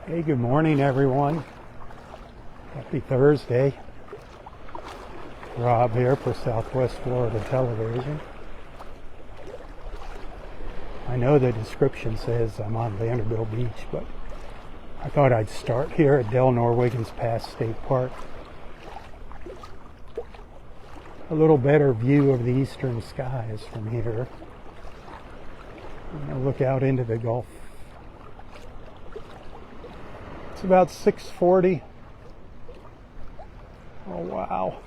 Hey, good morning, everyone. Happy Thursday. Rob here for Southwest Florida Television. I know the description says I'm on Vanderbilt Beach, but I thought I'd start here at Delnor-Wiggins Pass State Park. A little better view of the eastern skies from here. I'm going to look out into the Gulf. It's about 6:40. Oh wow.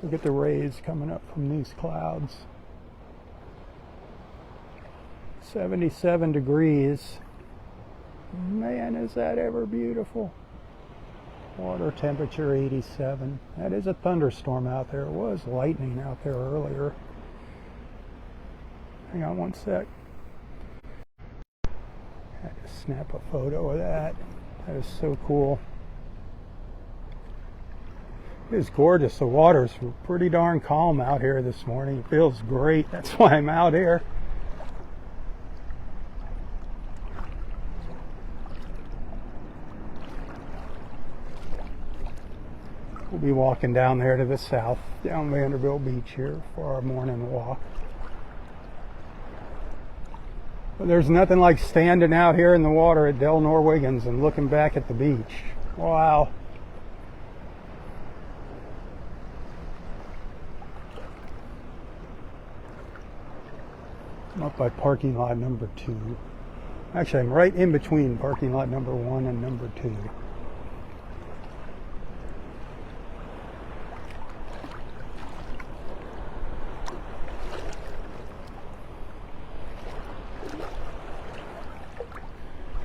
Look at the rays coming up from these clouds. 77 degrees. Man, is that ever beautiful. Water temperature 87. That is a thunderstorm out there. It was lightning out there earlier. Hang on one sec. Had to snap a photo of that. That is so cool. It is gorgeous. The water's pretty darn calm out here this morning. It feels great. That's why I'm out here. We'll be walking down there to the south, down Vanderbilt Beach here for our morning walk. But there's nothing like standing out here in the water at Delnor-Wiggins and looking back at the beach. Wow. I'm up by parking lot number 2. Actually, I'm right in between parking lot number 1 and number 2.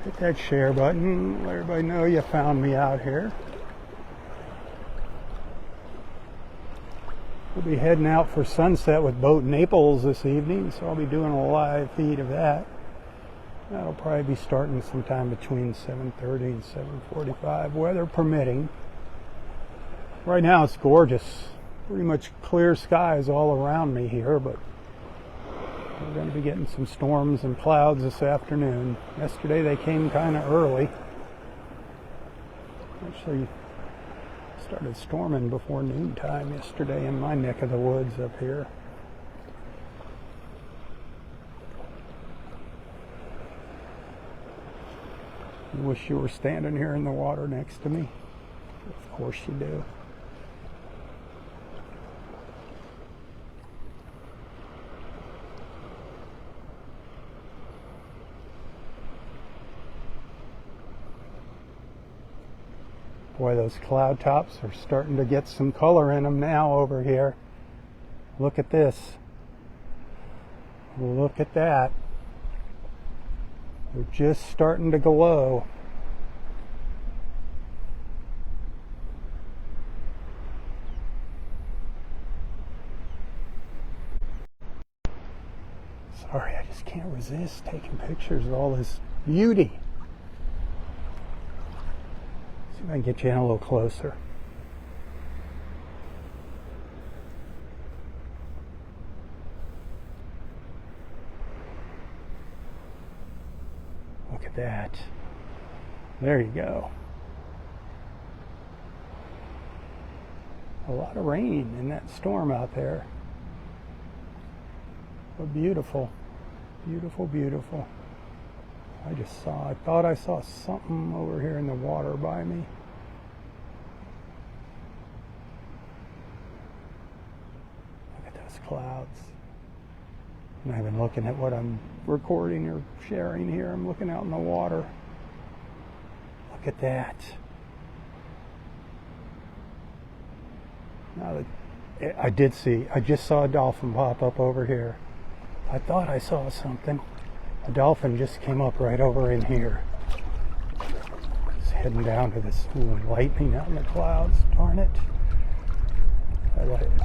Hit that share button, let everybody know you found me out here. We'll be heading out for sunset with Boat Naples this evening, so I'll be doing a live feed of that. That'll probably be starting sometime between 7:30 and 7:45, weather permitting. Right now it's gorgeous. Pretty much clear skies all around me here, but we're going to be getting some storms and clouds this afternoon. Yesterday they came kind of early. Actually started storming before noontime yesterday in my neck of the woods up here. You wish you were standing here in the water next to me? Of course you do. Boy, those cloud tops are starting to get some color in them now over here. Look at this. Look at that. They're just starting to glow. Sorry, I just can't resist taking pictures of all this beauty. See if I can get you in a little closer. Look at that. There you go. A lot of rain in that storm out there. But beautiful. Beautiful, beautiful. I thought I saw something over here in the water by me. Look at those clouds. I'm not even looking at what I'm recording or sharing here. I'm looking out in the water. Look at that. Now that I just saw a dolphin pop up over here. I thought I saw something. A dolphin just came up right over in here. It's heading down to this lightning out in the clouds. Darn it.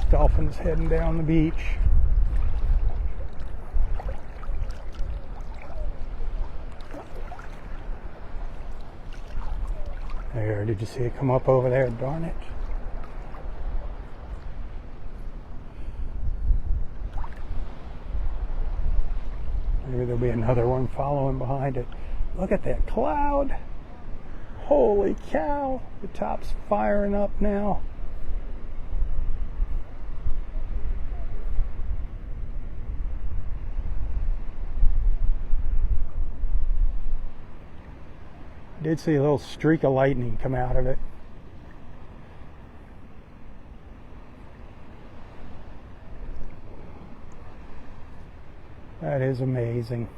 Dolphin's heading down the beach. There, did you see it come up over there? Darn it. Maybe there'll be another one following behind it. Look at that cloud. Holy cow, the top's firing up now. Did see a little streak of lightning come out of it. That is amazing.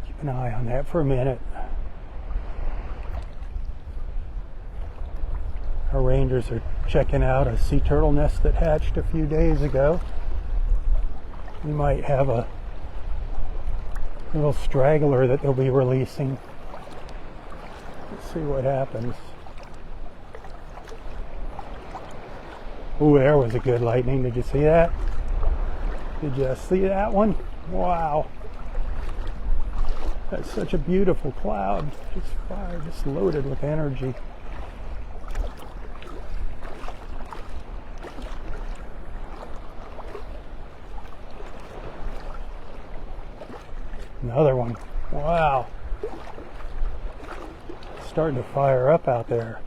Keep an eye on that for a minute. Our rangers are checking out a sea turtle nest that hatched a few days ago. We might have a little straggler that they'll be releasing. Let's see what happens. Ooh, there was a good lightning. Did you see that? Did you see that one? Wow. That's such a beautiful cloud. Just fire, just loaded with energy. Another one. Wow. It's starting to fire up out there.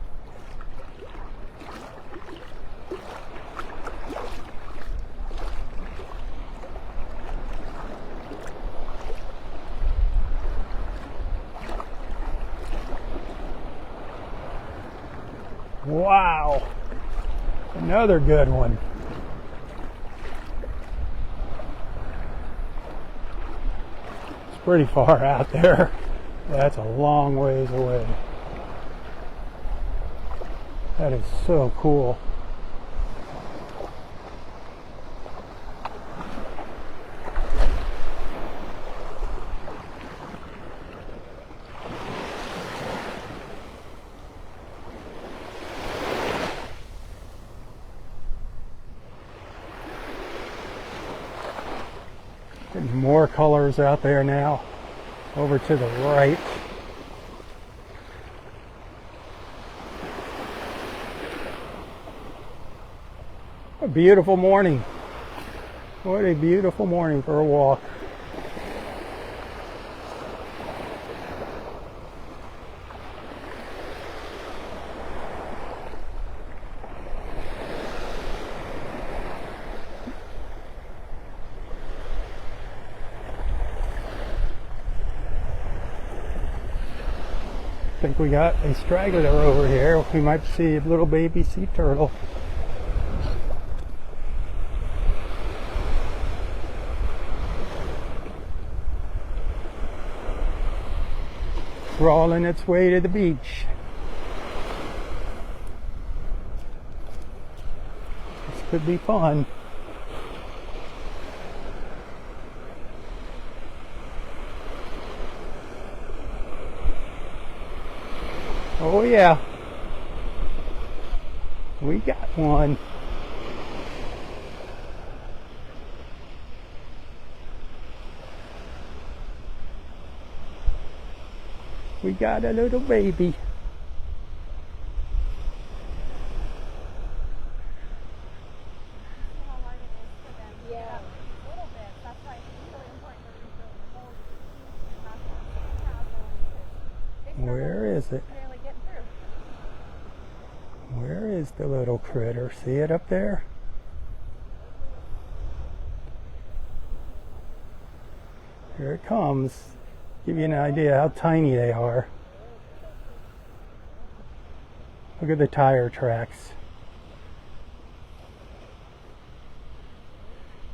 Wow. Another good one. Pretty far out there. That's a long ways away. That is so cool. Getting more colors out there now. Over to the right. A beautiful morning. What a beautiful morning for a walk. I think we got a straggler over here. We might see a little baby sea turtle. Crawling its way to the beach. This could be fun. Oh yeah, we got one. We got a little baby. Yeah, a little bit. That's why it's really important to rebuild the whole. Where is it? Barely getting through. Where is the little critter? See it up there? Here it comes. Give you an idea how tiny they are. Look at the tire tracks.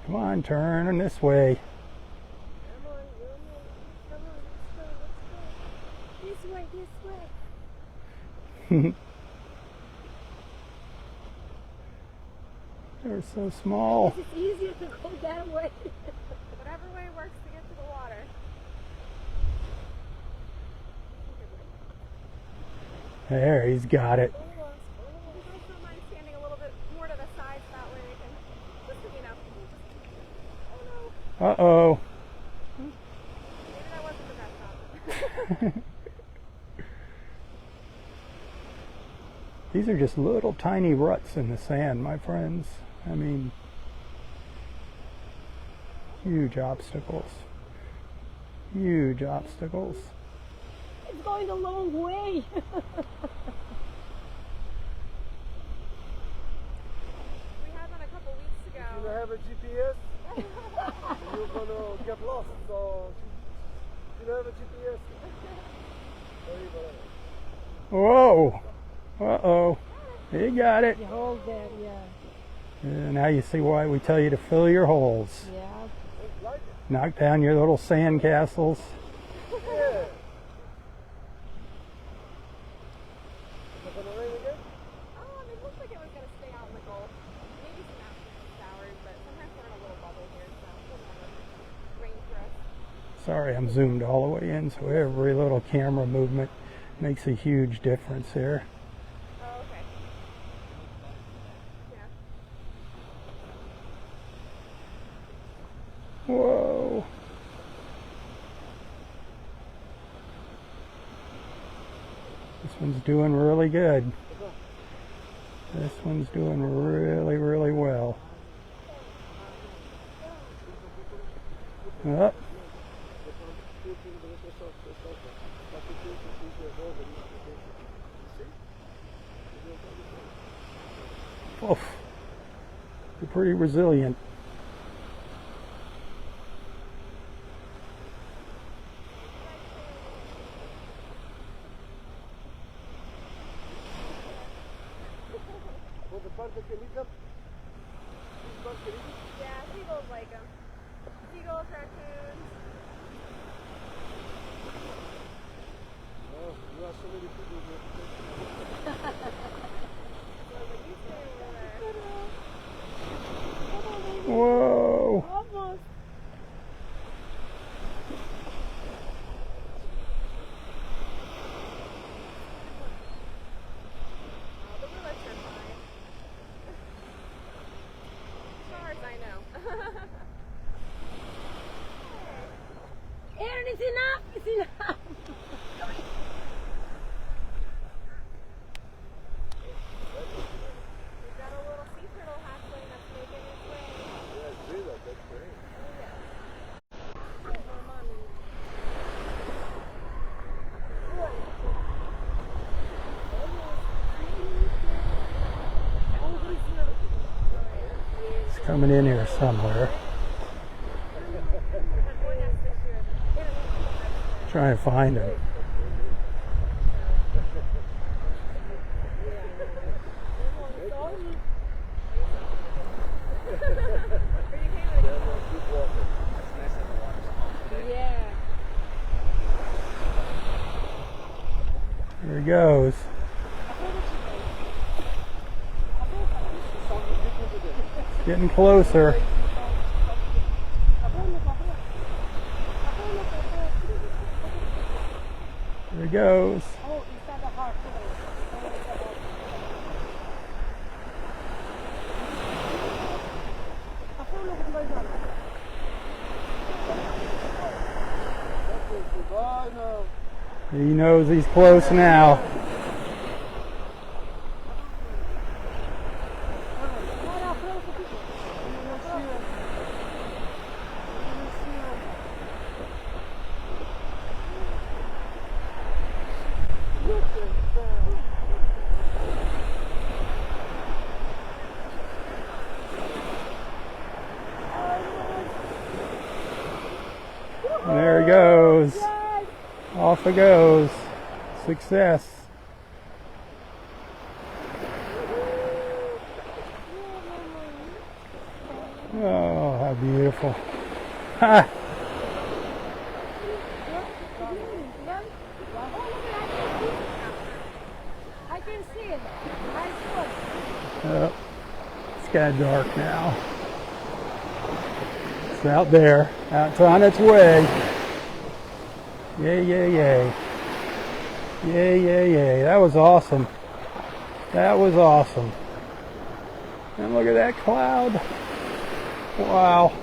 Come on, turn this way. Come on, this way, this way. They're so small. It's easier to go that way. Whatever way works to get to the water. There, he's got it. I don't mind standing a little bit more to the side so that way they can, just so you know, oh no. Uh-oh. Maybe that wasn't the best option. These are just little tiny ruts in the sand, my friends. I mean, huge obstacles. Huge obstacles. It's going a long way. We had one a couple weeks ago. If you don't have a GPS, you're gonna get lost. So if you don't have a GPS, Whoa! Uh-oh. You got it. You hold that, yeah. And now you see why we tell you to fill your holes. Yeah. Knock down your little sand castles. yeah. Is it gonna rain again? It looks like it was going to stay out in the Gulf. Maybe some afternoon showers, but sometimes we're in a little bubble here, so it doesn't matter. Rain for us. Sorry, I'm zoomed all the way in, so every little camera movement makes a huge difference here. Oh, okay. Yeah. Whoa. This one's doing really good. This one's doing really, really well. Up. Oof. You're pretty resilient. For the part that can eat them, these birds can eat them. Yeah, seagulls like them. Seagulls, raccoons. Oh, you have so many people here. You stay over there. Whoa. Almost. The willets are fine. As far as I know. Aaron, it's enough. It's enough. We've got a little sea turtle hatchling that's making its way. Yeah, I see that. That's great. Oh, yeah. More mommy. It's coming in here somewhere. Try and find him. Yeah. Here he goes. Getting closer. Here he goes. Oh, is that a heart? Bye now. He knows he's close now. And there he goes. Off it goes. Success. Oh, how beautiful. Ha! I can see it. Nice one. Oh, it's kind of dark now. It's out there. It's on its way. Yay, yay, yay. Yay, yay, yay. That was awesome. That was awesome. And look at that cloud. Wow.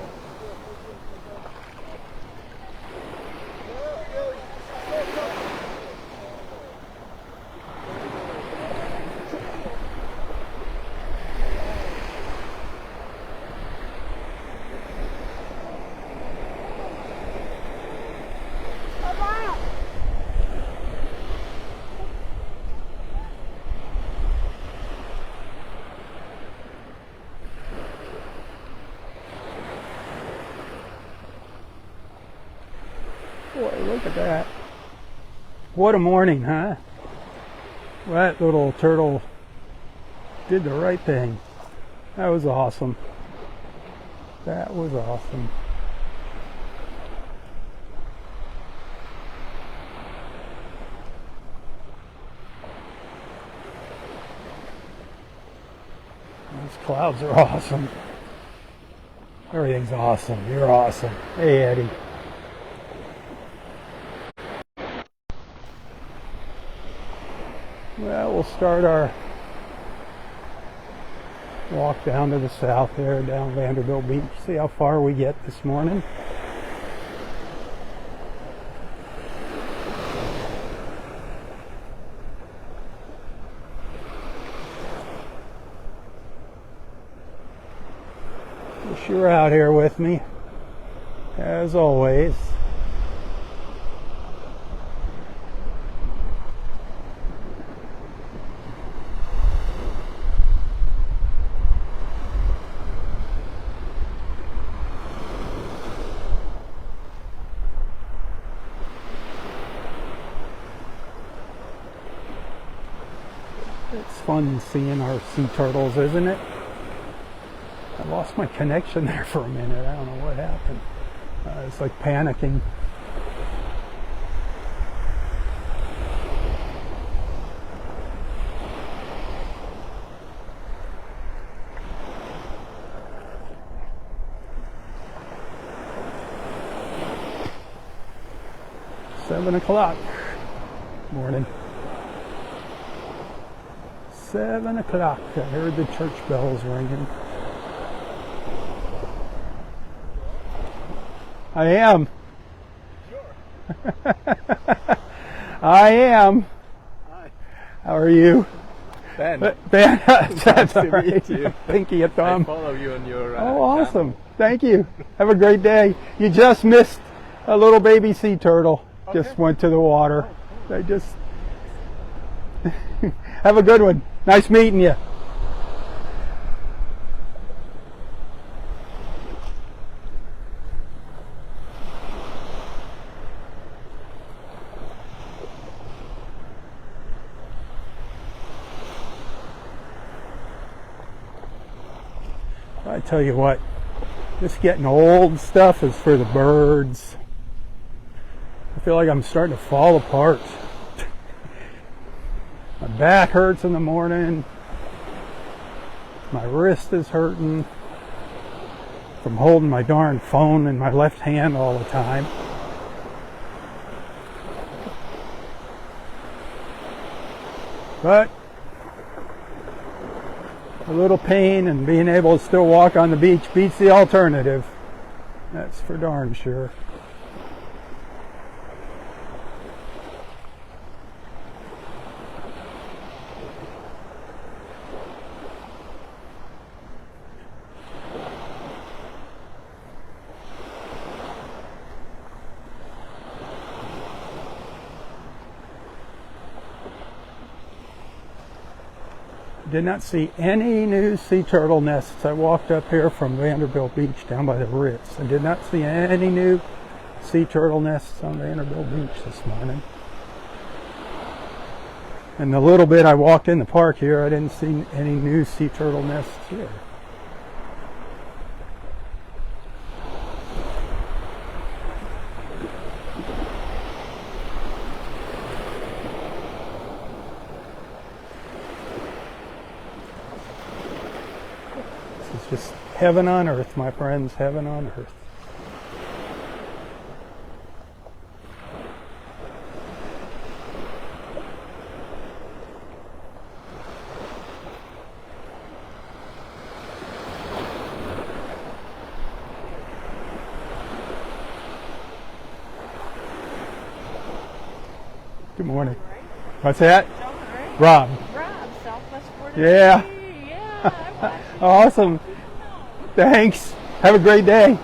Look at that. What a morning, huh? That little turtle did the right thing. That was awesome. That was awesome. These clouds are awesome. Everything's awesome. You're awesome. Hey, Eddie. Well, we'll start our walk down to the south here, down Vanderbilt Beach. See how far we get this morning. Wish you were out here with me, as always. It's fun seeing our sea turtles, isn't it? I lost my connection there for a minute. I don't know what happened. It's like panicking. Seven o'clock. Morning. 7 o'clock. I heard the church bells ringing. I am. Sure. I am. Hi. How are you? Ben. Ben, that's to all right. meet you. Thank you, I Tom. follow you on your Oh, awesome. channel. Thank you. Have a great day. You just missed a little baby sea turtle. Okay. Just went to the water. They just... Have a good one. Nice meeting you. I tell you what, this getting old stuff is for the birds. I feel like I'm starting to fall apart. My back hurts in the morning. My wrist is hurting from holding my darn phone in my left hand all the time. But a little pain and being able to still walk on the beach beats the alternative. That's for darn sure. Did not see any new sea turtle nests. I walked up here from Vanderbilt Beach down by the Ritz. I did not see any new sea turtle nests on Vanderbilt Beach this morning. And the little bit I walked in the park here, I didn't see any new sea turtle nests here. It's just heaven on earth, my friends, heaven on earth. Good morning. What's that? Robb. Robb, Southwest border. Yeah. Yeah. Awesome. Thanks. Have a great day.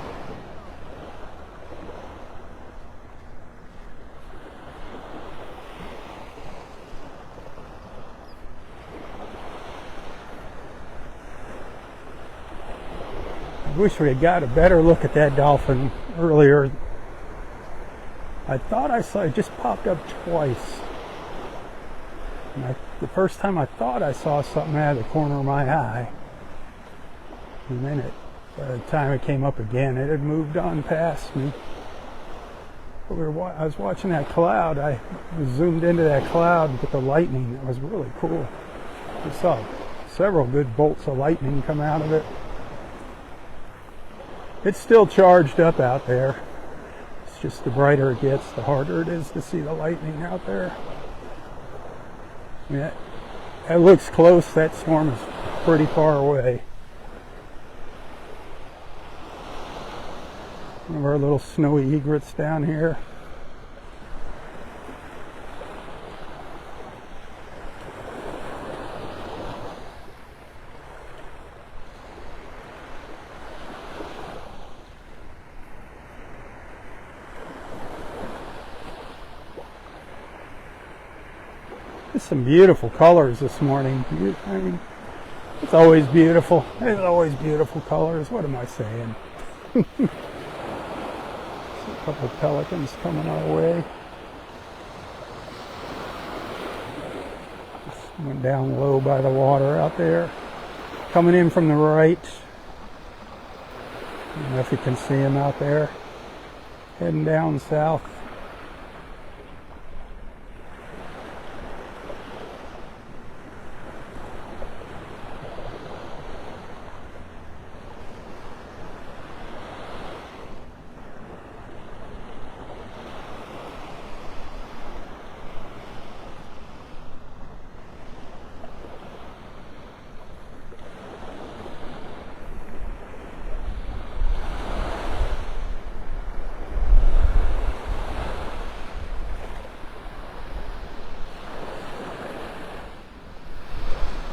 I wish we had got a better look at that dolphin earlier. I thought I saw it just popped up twice. And the first time I thought I saw something out of the corner of my eye. And then by the time it came up again, it had moved on past me. But I was watching that cloud. I was zoomed into that cloud with the lightning. It was really cool. I saw several good bolts of lightning come out of it. It's still charged up out there. It's just the brighter it gets, the harder it is to see the lightning out there. Yeah, it looks close. That storm is pretty far away. One of our little snowy egrets down here. There's some beautiful colors this morning. I mean, it's always beautiful. There's always beautiful colors. What am I saying? A couple of pelicans coming our way. Just went down low by the water out there. Coming in from the right. I don't know if you can see them out there. Heading down south.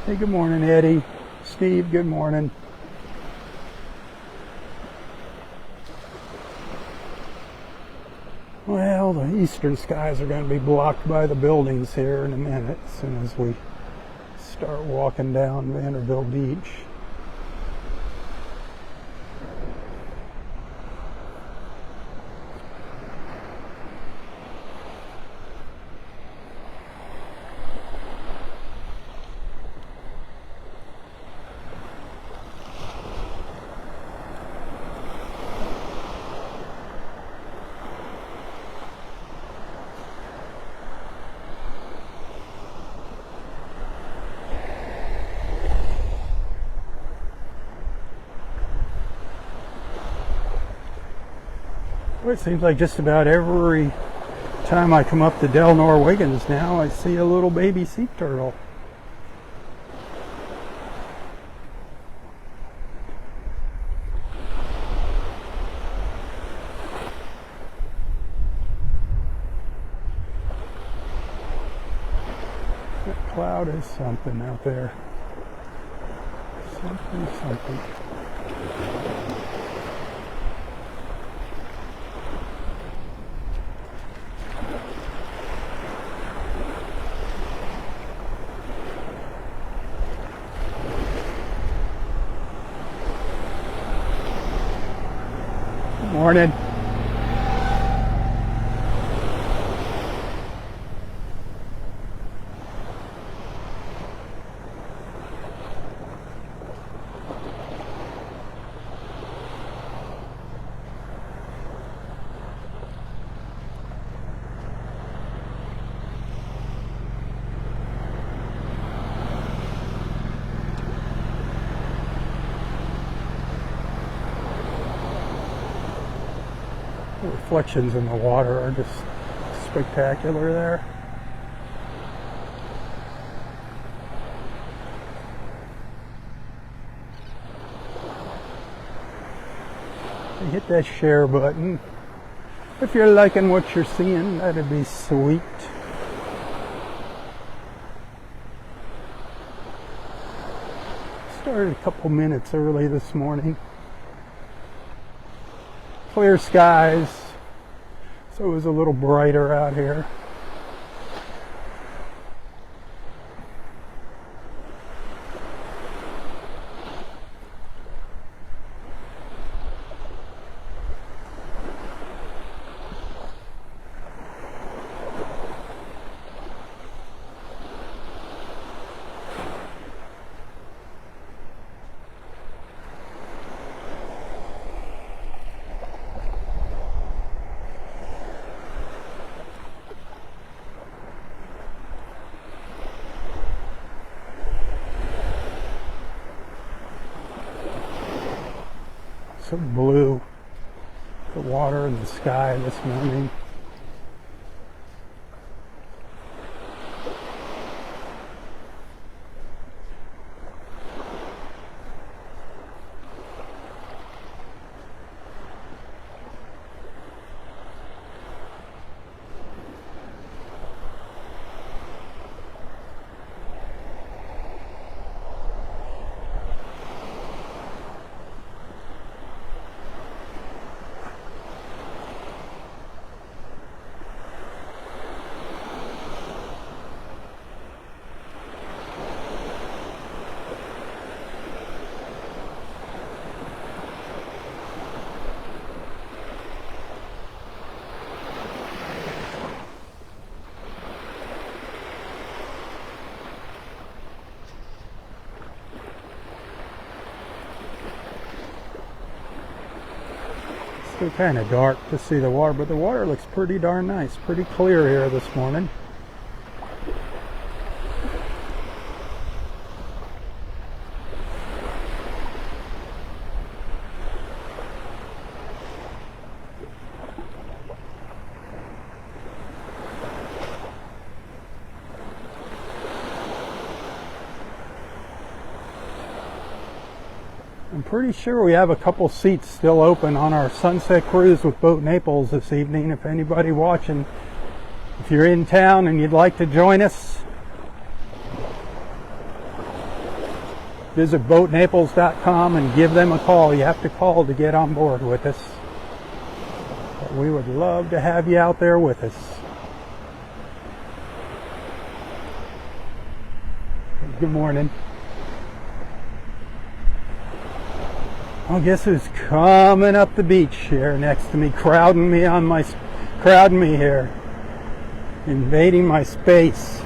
Hey, good morning, Eddie. Steve, good morning. Well, the eastern skies are going to be blocked by the buildings here in a minute, as soon as we start walking down Vanderbilt Beach. It seems like just about every time I come up to Delnor-Wiggins now, I see a little baby sea turtle. That cloud is something out there. Something. Morning. The reflections in the water are just spectacular there. You hit that share button. If you're liking what you're seeing, that'd be sweet. Started a couple minutes early this morning. Clear skies, so it was a little brighter out here. so blue, the water and the sky this morning. Still kind of dark to see the water, but the water looks pretty darn nice, pretty clear here this morning. I'm pretty sure we have a couple seats still open on our sunset cruise with Boat Naples this evening. If anybody watching, if you're in town and you'd like to join us, visit boatnaples.com and give them a call. You have to call to get on board with us. But we would love to have you out there with us. Good morning. Well, guess who's coming up the beach here next to me, crowding me here, invading my space.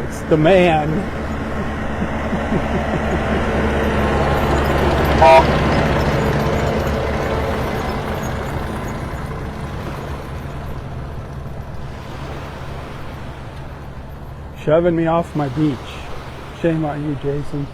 It's the man. Shoving me off my beach. Shame on you, Jason.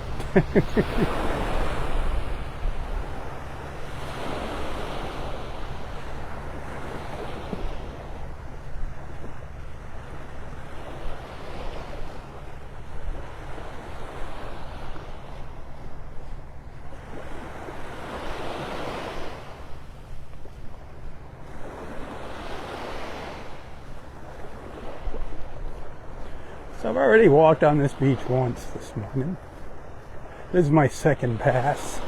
So I've already walked on this beach once this morning. This is my second pass.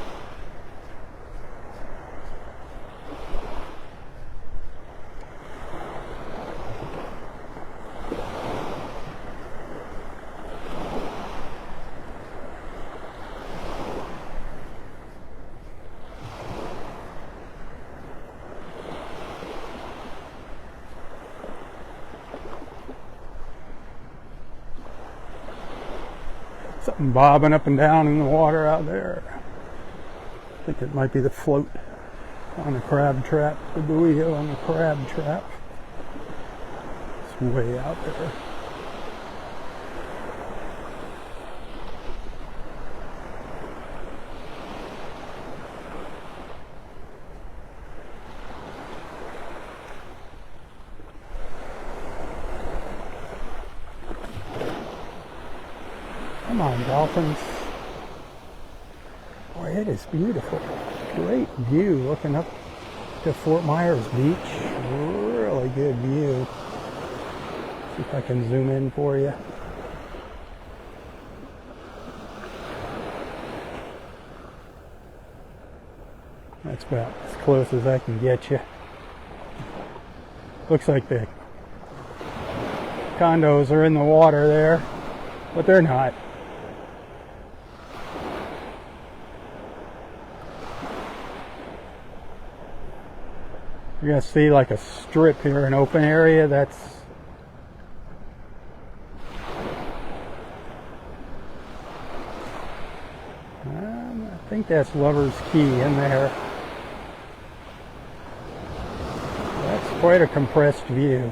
Something bobbing up and down in the water out there. I think it might be the float on the crab trap, the buoy on the crab trap. It's way out there. Come on, dolphins. Boy, it is beautiful. Great view looking up to Fort Myers Beach. Really good view. See if I can zoom in for you. That's about as close as I can get you. Looks like the condos are in the water there, but they're not. You're going to see like a strip here, an open area that's I think that's Lover's Key in there. That's quite a compressed view.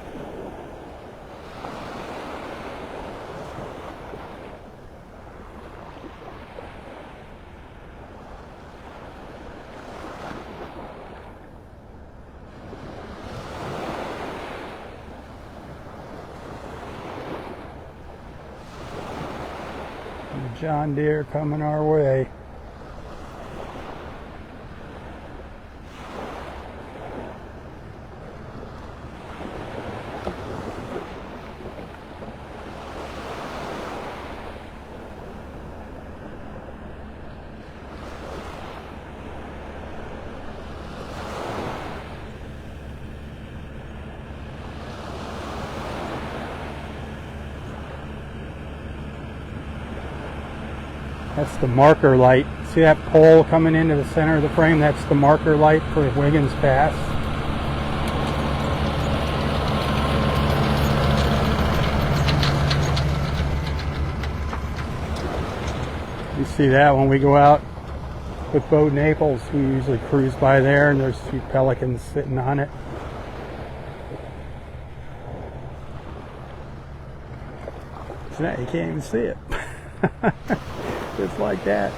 John Deere coming our way. That's the marker light. See that pole coming into the center of the frame? That's the marker light for Wiggins Pass. You see that when we go out with Boat Naples. We usually cruise by there and there's 2 pelicans sitting on it. So now you can't even see it. Just like that.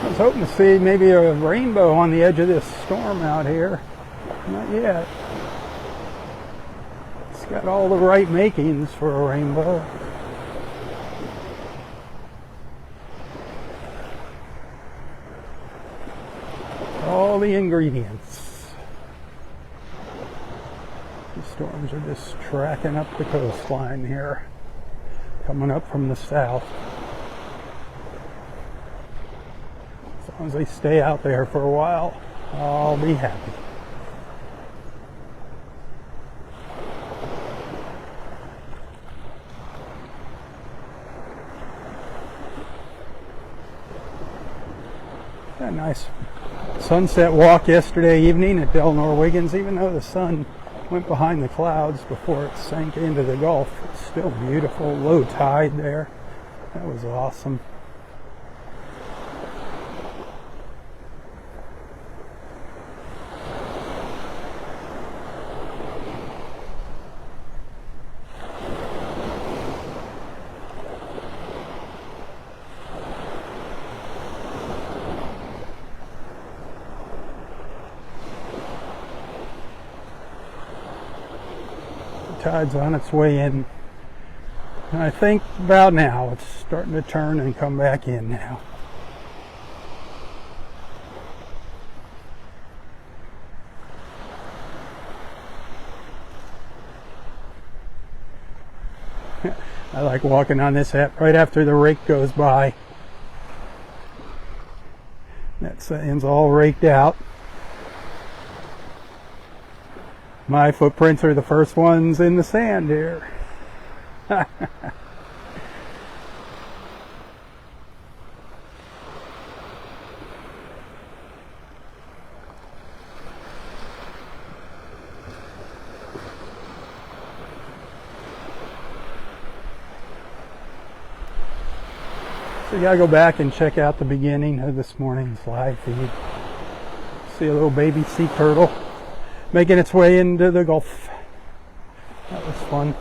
I was hoping to see maybe a rainbow on the edge of this storm out here. Not yet. It's got all the right makings for a rainbow. All the ingredients. The storms are just tracking up the coastline here, coming up from the south. As long as they stay out there for a while, I'll be happy. Had a nice sunset walk yesterday evening at Delnor-Wiggins. Even though the sun went behind the clouds before it sank into the Gulf, it's still beautiful. Low tide there. That was awesome. Tide's on its way in, and I think about now it's starting to turn and come back in now. I like walking on this right after the rake goes by. That sand's all raked out. My footprints are the first ones in the sand here. So you gotta go back and check out the beginning of this morning's live feed. See a little baby sea turtle making its way into the Gulf. That was fun.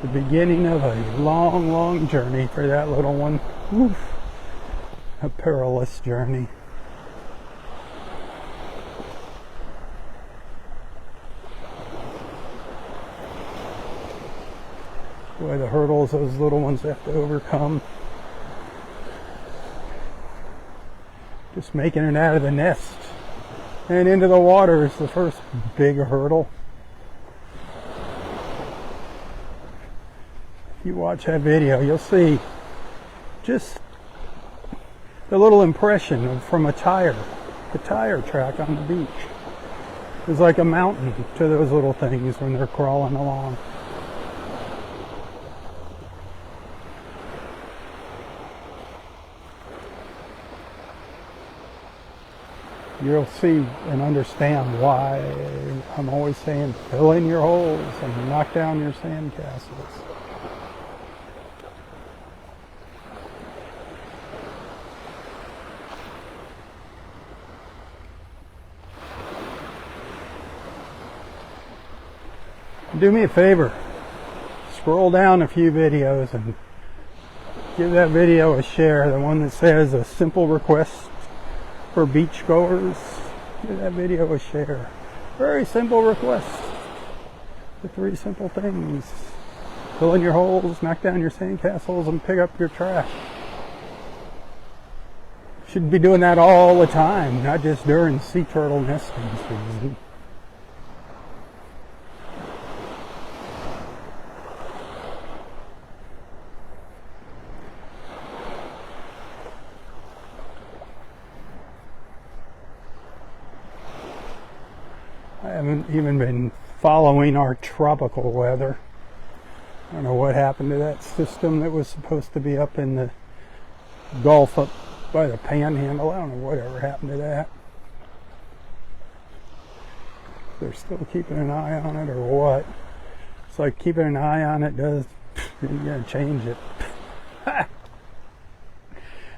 The beginning of a long, long journey for that little one. Oof. A perilous journey. Boy, the hurdles those little ones have to overcome. Just making it out of the nest and into the water is the first big hurdle. You watch that video, you'll see just the little impression from the tire track on the beach. It's like a mountain to those little things when they're crawling along. You'll see and understand why I'm always saying fill in your holes and knock down your sand castles. Do me a favor. Scroll down a few videos and give that video a share. The one that says a simple request for beachgoers. Give that video a share. Very simple request. The 3 simple things. Fill in your holes, knock down your sandcastles, and pick up your trash. Should be doing that all the time, not just during sea turtle nesting season. I haven't even been following our tropical weather. I don't know what happened to that system that was supposed to be up in the Gulf up by the Panhandle. I don't know whatever happened to that. They're still keeping an eye on it or what. It's like keeping an eye on it does, you're going to change it.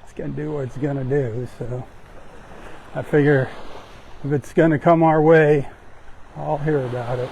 It's going to do what it's going to do. So I figure if it's going to come our way, I'll hear about it.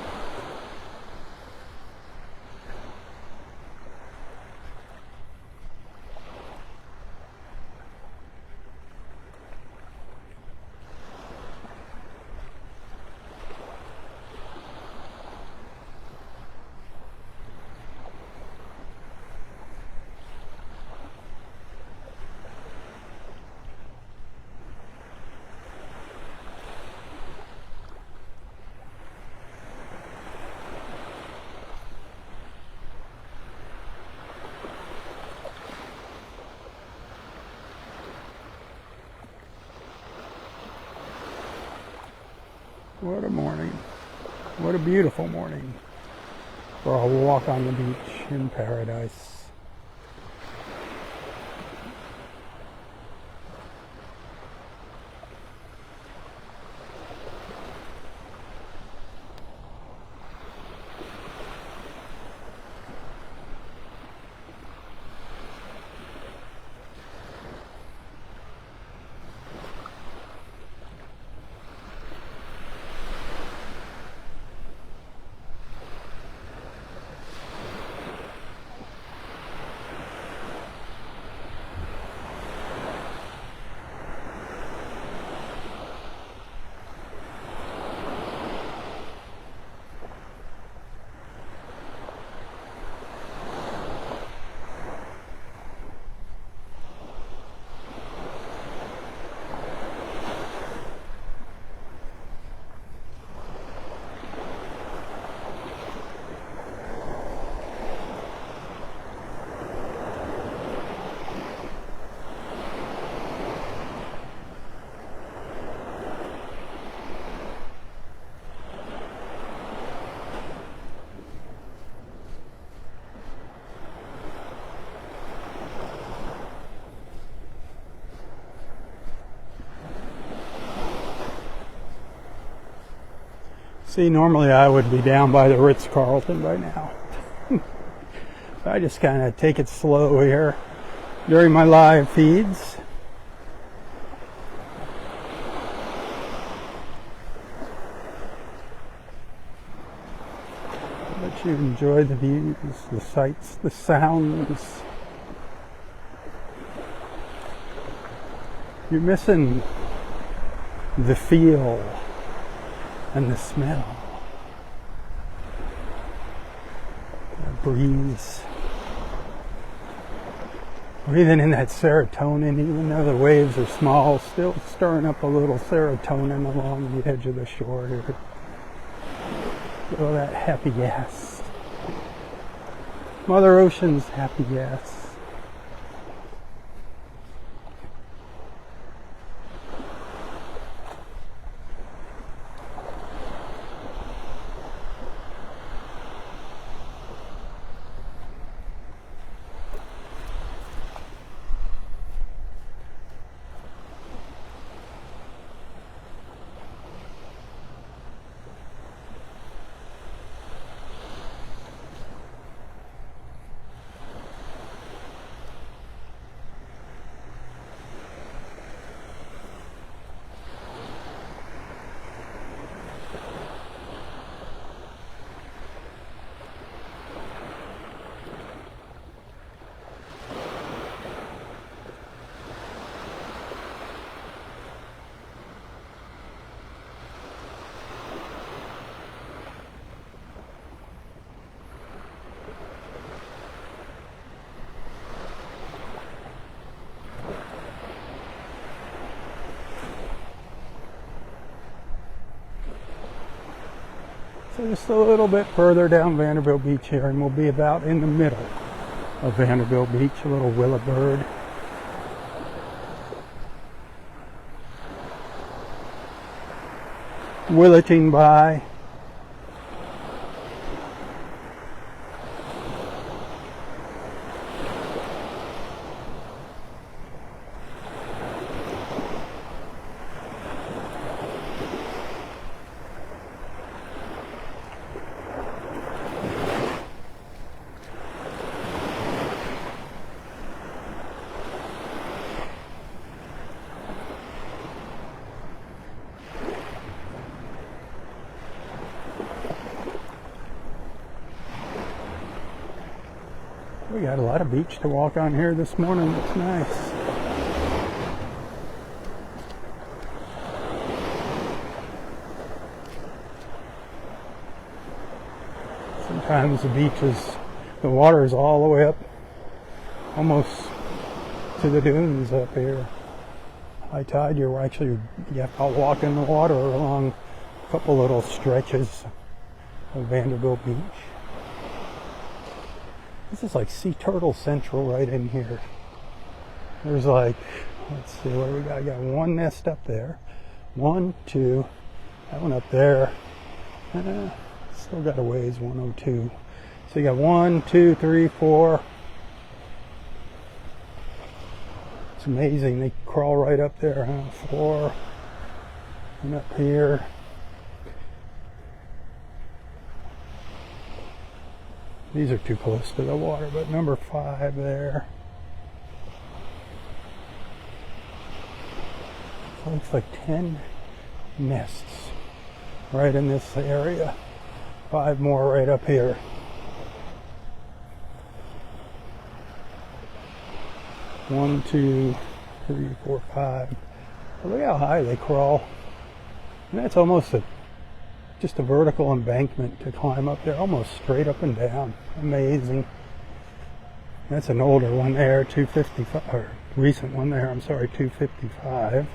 What a morning. What a beautiful morning for a walk on the beach in paradise. See, normally I would be down by the Ritz-Carlton by now. I just kind of take it slow here during my live feeds. Let you enjoy the views, the sights, the sounds. You're missing the feel and the smell, the breeze, breathing in that serotonin, even though the waves are small, still stirring up a little serotonin along the edge of the shore here. Feel that happy gas, Mother Ocean's happy gas. Just a little bit further down Vanderbilt Beach here, and we'll be about in the middle of Vanderbilt Beach, a little Willowbird. Willeting by. We got a lot of beach to walk on here this morning. It's nice. Sometimes the water is all the way up, almost to the dunes up here. High tide, you have to walk in the water along a couple little stretches of Vanderbilt Beach. This is like sea turtle central right in here. There's like, let's see, what do we got? I got one nest up there. 1, 2, that one up there. Still got a ways, 102. So you got 1, 2, 3, 4. It's amazing, they crawl right up there, huh? 4, and up here. These are too close to the water, but number 5 there. So it looks like 10 nests right in this area. 5 more right up here. One, 2, 3, 4, 5. Well, look how high they crawl. And that's almost just a vertical embankment to climb up there, almost straight up and down. Amazing. That's an older one there, 255, or recent one there, I'm sorry, 255.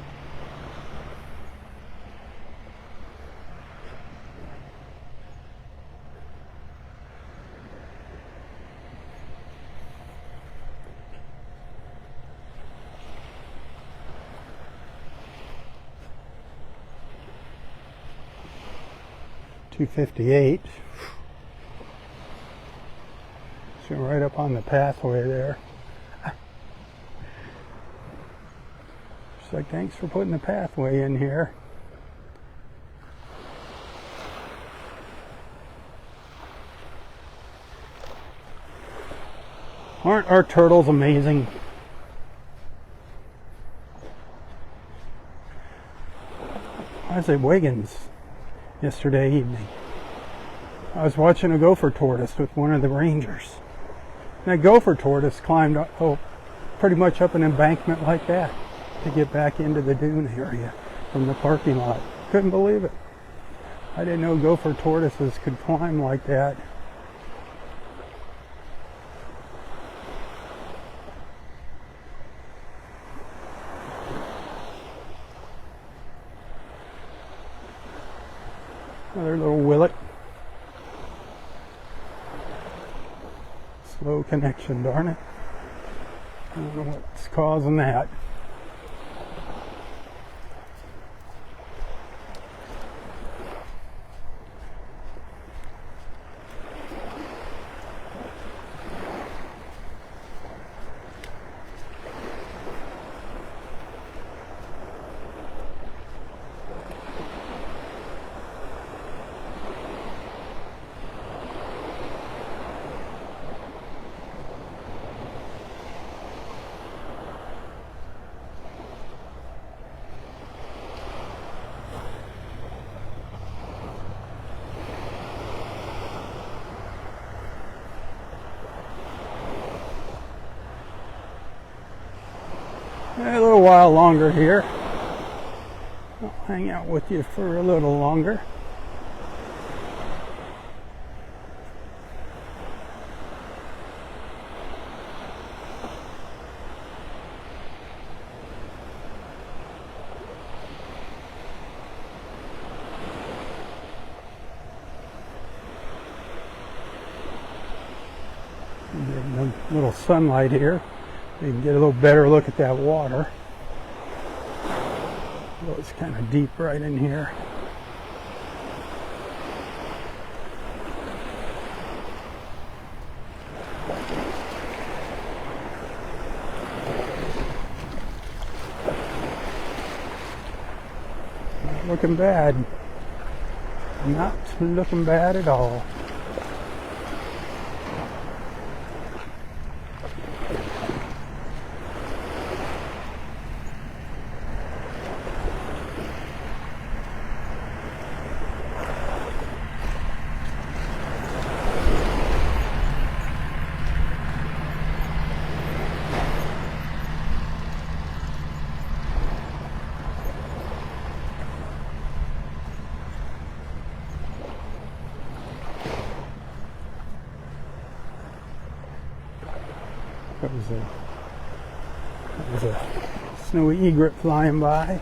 .258. So right up on the pathway there. Just like, thanks for putting the pathway in here. Aren't our turtles amazing? I was at Wiggins yesterday evening. I was watching a gopher tortoise with one of the rangers. And that gopher tortoise climbed pretty much up an embankment like that to get back into the dune area from the parking lot. Couldn't believe it. I didn't know gopher tortoises could climb like that. Another little willet. Slow connection, darn it. I don't know what's causing that. A little while longer here. I'll hang out with you for a little longer. little sunlight here. You can get a little better look at that water. Oh, it's kind of deep right in here. Not looking bad. Not looking bad at all. That was a snowy egret flying by.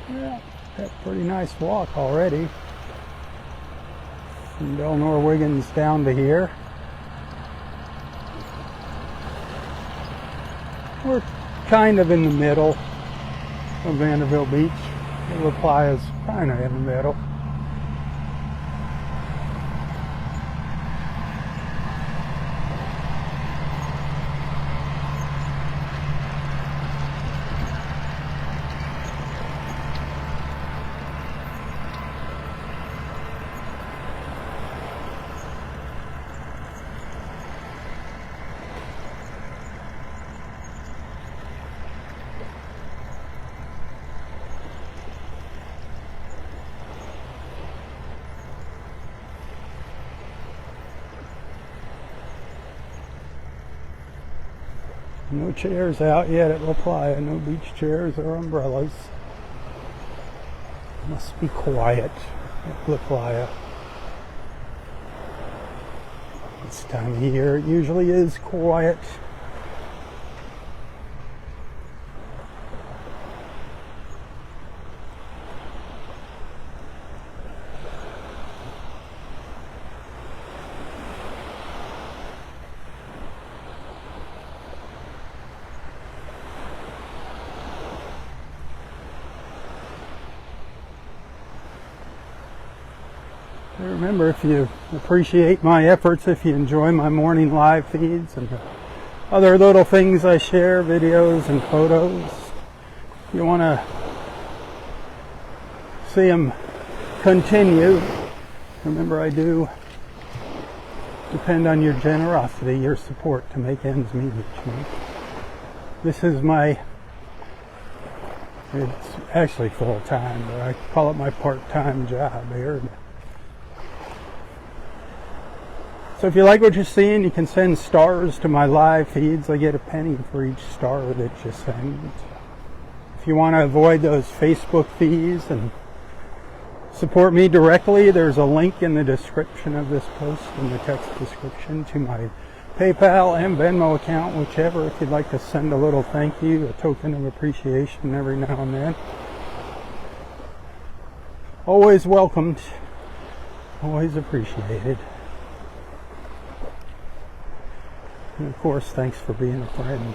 Yeah, had a pretty nice walk already. From Delnor-Wiggins down to here. We're kind of in the middle of Vanderbilt Beach. The reply is kind of in the middle. No chairs out yet at La Playa, no beach chairs or umbrellas. Must be quiet at La Playa. This time of year it usually is quiet. Remember, if you appreciate my efforts, if you enjoy my morning live feeds and the other little things I share, videos and photos, if you want to see them continue, remember I do depend on your generosity, your support to make ends meet each week. This is it's actually full-time, but I call it my part-time job here. So if you like what you're seeing, you can send stars to my live feeds. I get a penny for each star that you send. If you want to avoid those Facebook fees and support me directly, there's a link in the description of this post, in the text description, to my PayPal and Venmo account, whichever, if you'd like to send a little thank you, a token of appreciation every now and then. Always welcomed, always appreciated. And of course, thanks for being a friend.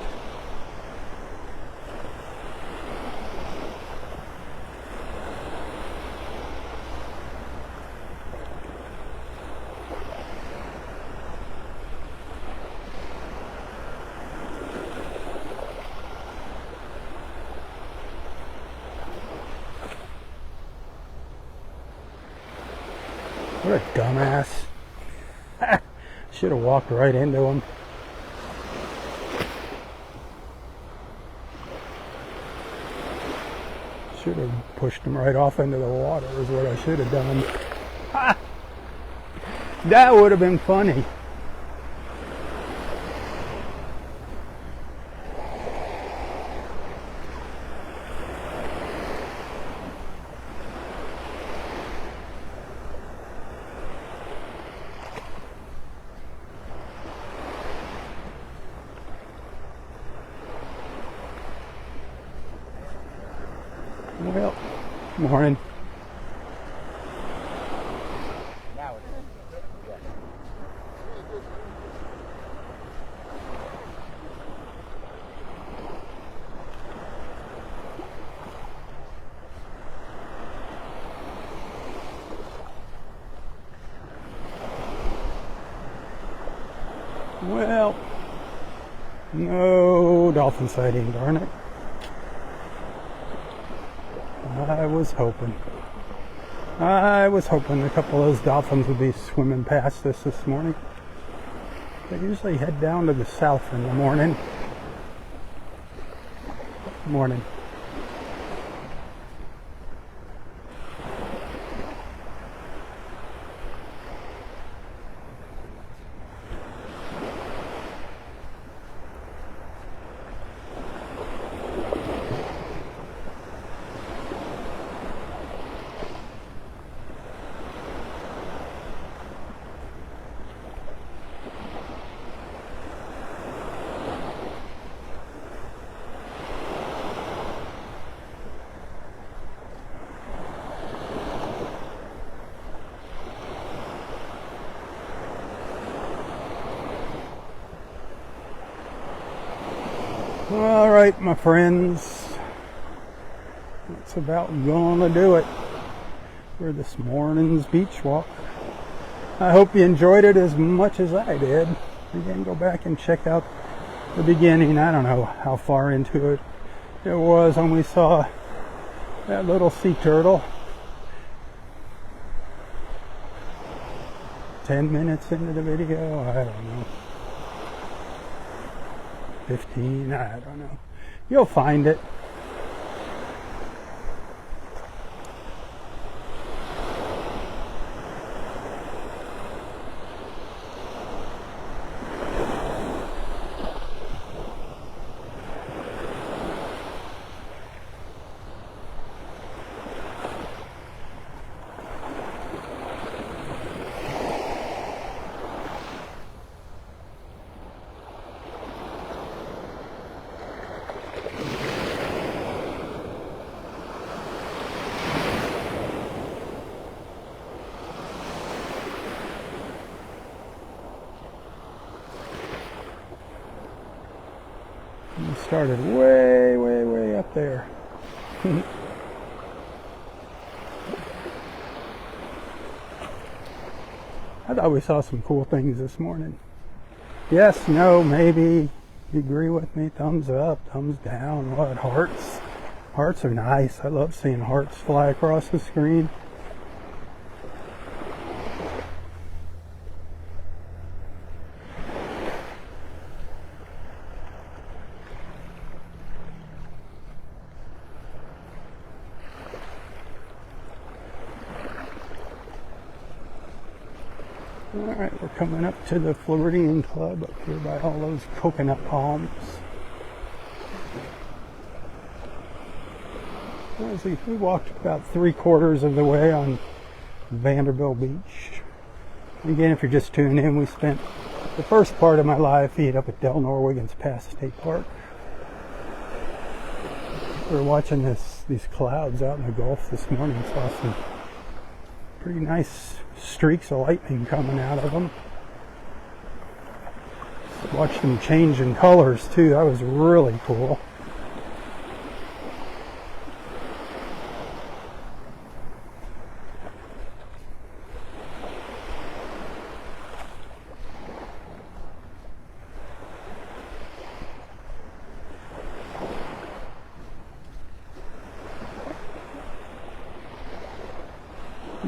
What a dumbass. Should have walked right into him. Should have pushed him right off into the water is what I should have done. Ha! That would have been funny. Well, morning. Well, no dolphin sighting, darn it. I was hoping a couple of those dolphins would be swimming past us this morning. They usually head down to the south in the morning. Morning. All right, my friends, that's about gonna do it for this morning's beach walk. I hope you enjoyed it as much as I did. Again, go back and check out the beginning. I don't know how far into it was when we saw that little sea turtle. 10 minutes into the video, I don't know. 15, I don't know. You'll find it. We started way, way, way up there. I thought we saw some cool things this morning. Yes, no, maybe. You agree with me? Thumbs up, thumbs down, what? Hearts? Hearts are nice. I love seeing hearts fly across the screen. Alright, we're coming up to the Floridian Club up here by all those coconut palms. We walked about 3/4 of the way on Vanderbilt Beach. Again, if you're just tuning in, we spent the first part of my live feed up at Delnor-Wiggins Pass State Park. We were watching these clouds out in the Gulf this morning. Saw some pretty nice streaks of lightning coming out of them. Watched them change in colors too. That was really cool.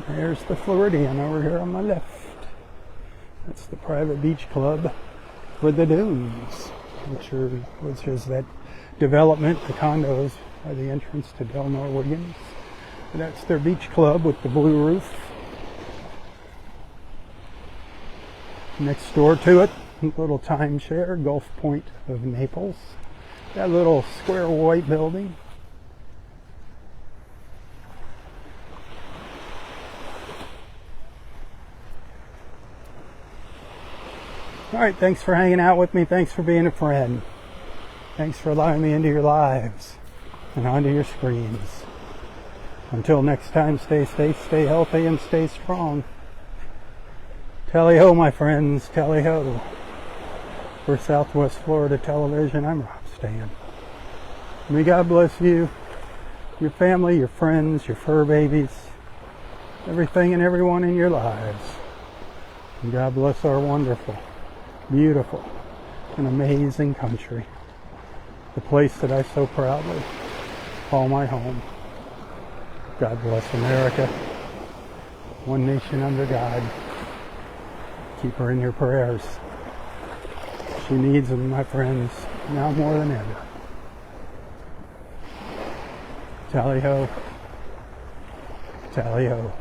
There's the Floridian over here on my left. That's the private beach club for the dunes, which is that development, the condos by the entrance to Delnor-Wiggins. That's their beach club with the blue roof. Next door to it, a little timeshare, Gulf Point of Naples. That little square white building. All right, thanks for hanging out with me. Thanks for being a friend. Thanks for allowing me into your lives and onto your screens. Until next time, stay safe, stay healthy, and stay strong. Tally-ho, my friends, tally-ho. For Southwest Florida Television, I'm Rob Stan. May God bless you, your family, your friends, your fur babies, everything and everyone in your lives. And God bless our wonderful, beautiful, and amazing country. The place that I so proudly call my home. God bless America. One nation under God. Keep her in your prayers. She needs them, my friends, now more than ever. Tally-ho. Tally-ho.